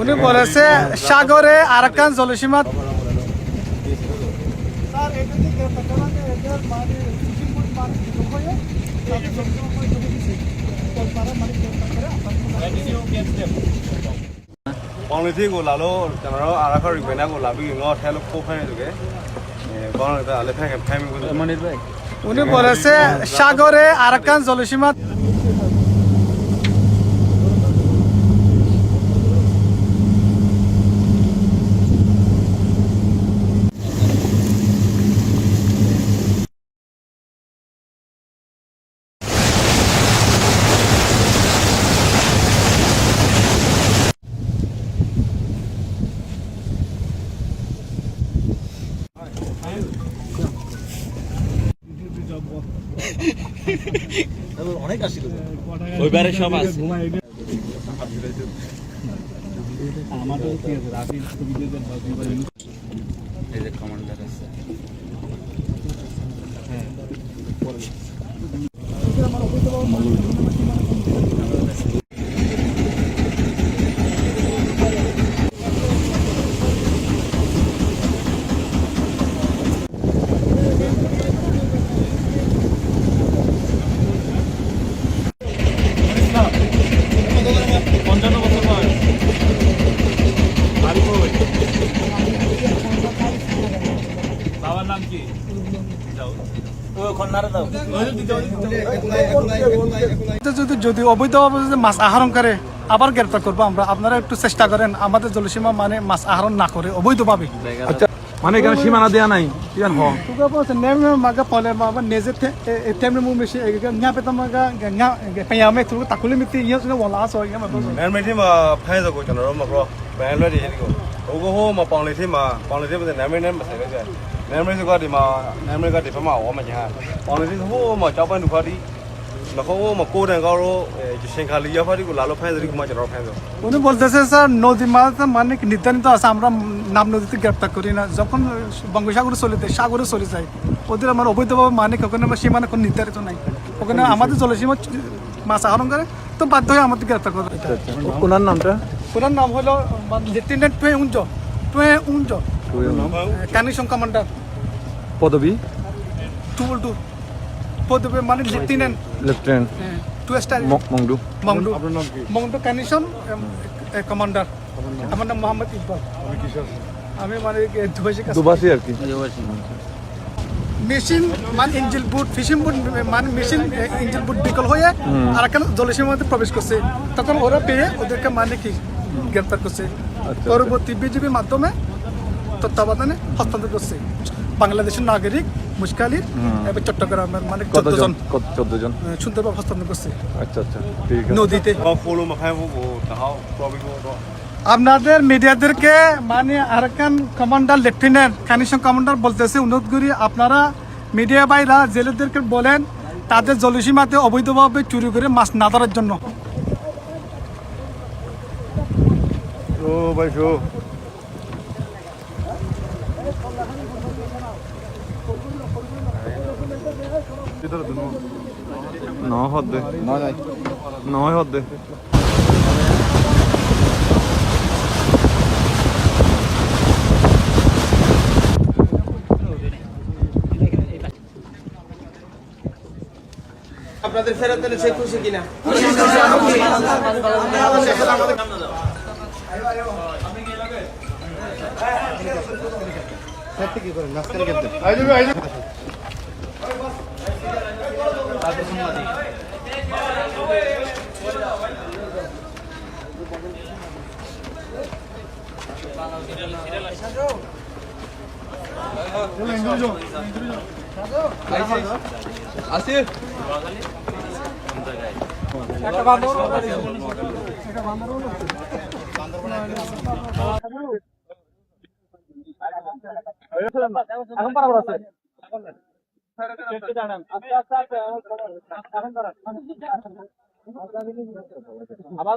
উনি বলেছে সাগরে Arakan জলসীমা Bangladesh ko lalo janaro araka ribena ko labi ngo thelo ko phane duke Bangladesh ale phane phame ko উনি বলেছে সাগরে Arakan জলসীমা অনেক আসছিল ওইবারে সব আছে আমারও কি আছে রাফি সুবিধাদের এই যে কমান্ডার আছে হ্যাঁ যদি অবৈধভাবে মাছ আহরণ করে আবার গ্রেপ্তার করবো আমরা। আপনারা একটু চেষ্টা করেন আমাদের জলসীমা মানে মাছ আহরণ না করে অবৈধভাবে। আচ্ছা মানে এখানে সীমানা দেয়া নাই কিয়ান হ তুগা বলছে নেমে মাগা পলে মাবা নেজে তেমনি মু মেশি nya pe tamaga nya payame tu takuli miti iya suna wala so ya ma boso nan mai thi ma phai so ko janaro ma bro ban lwa de ni ko ko ho ma Bangladesh ma nan mai nan ma sai le nan mai so ka di ma nan mai ka di phama wa ma nya Bangladesh ho ma chao pan du kha di ma ko ma ko dan ka ro shinkhali ya pha di ko la lo phai so di ko ma janaro phai so উনি বলতেছে sir নদী মাছ মানে নির্ধারিত আছে আমরা নাম নদীতে গ্রেপ্তার করি না যখন বঙ্গোপসাগরে চলে যায় সাগরে চলে যায় ওদের আমার অবৈধভাবে মানে ওখানে আমার সীমানা কোনো নির্ধারিত নাই ওখানে আমাদের জলসীমা মাছ আহরণ করে তো বাধ্য হয়ে আমাদের গ্রেপ্তার করে। ওনার নামটা ওনার নাম হলো লেফটেন্যান্ট টুয়ে উঞ্জ কানিশন কমান্ডার পদবী 2 পদবী মানে লেফটেন্যান্ট টু স্টার মংডু কানিশন কমান্ডার। আমার নাম মোহাম্মদ ইকবাল। আমি মানে দুবাসী আর কি মেশিন মানে ইঞ্জিল বুট ফিশিং বুট মানে মেশিন ইঞ্জিল বুট বিকল হয়ে আর কেন জলসীমাতে প্রবেশ করছে তখন ওরা পেয়ে ওদেরকে মানে কি গ্রেপ্তার করছে। পরবর্তী বিজিবির মাধ্যমে তত্ত্বাবধানে হস্তান্তর করছে বাংলাদেশের নাগরিক মুশকালির এবং চট্টগ্রামের মানে 14 জন সুন্দরভাবে হস্তান্তর করছে। আচ্ছা আচ্ছা ঠিক আছে নদীতে follow ma phai ko ta ha probi ko do আপনাদের মিডিয়াদেরকে মানে আরাকান কমান্ডার লেফটেন্যান্ট কানিশন কমান্ডার বলতেছে অনুরোধ করি আপনারা মিডিয়া ভাইরা জেলেদেরকে বলেন তাদের জলসীমাতে অবৈধভাবে চুরি করে মাছ না ধরার জন্য। ও ভাই শো নয় হদ্দে নয় হদ্দে আপনাদের ফেরত দিলে সে খুশি কিনা কি করেন নাস্তা খেতে আসি এখন বরাবর আছে আবার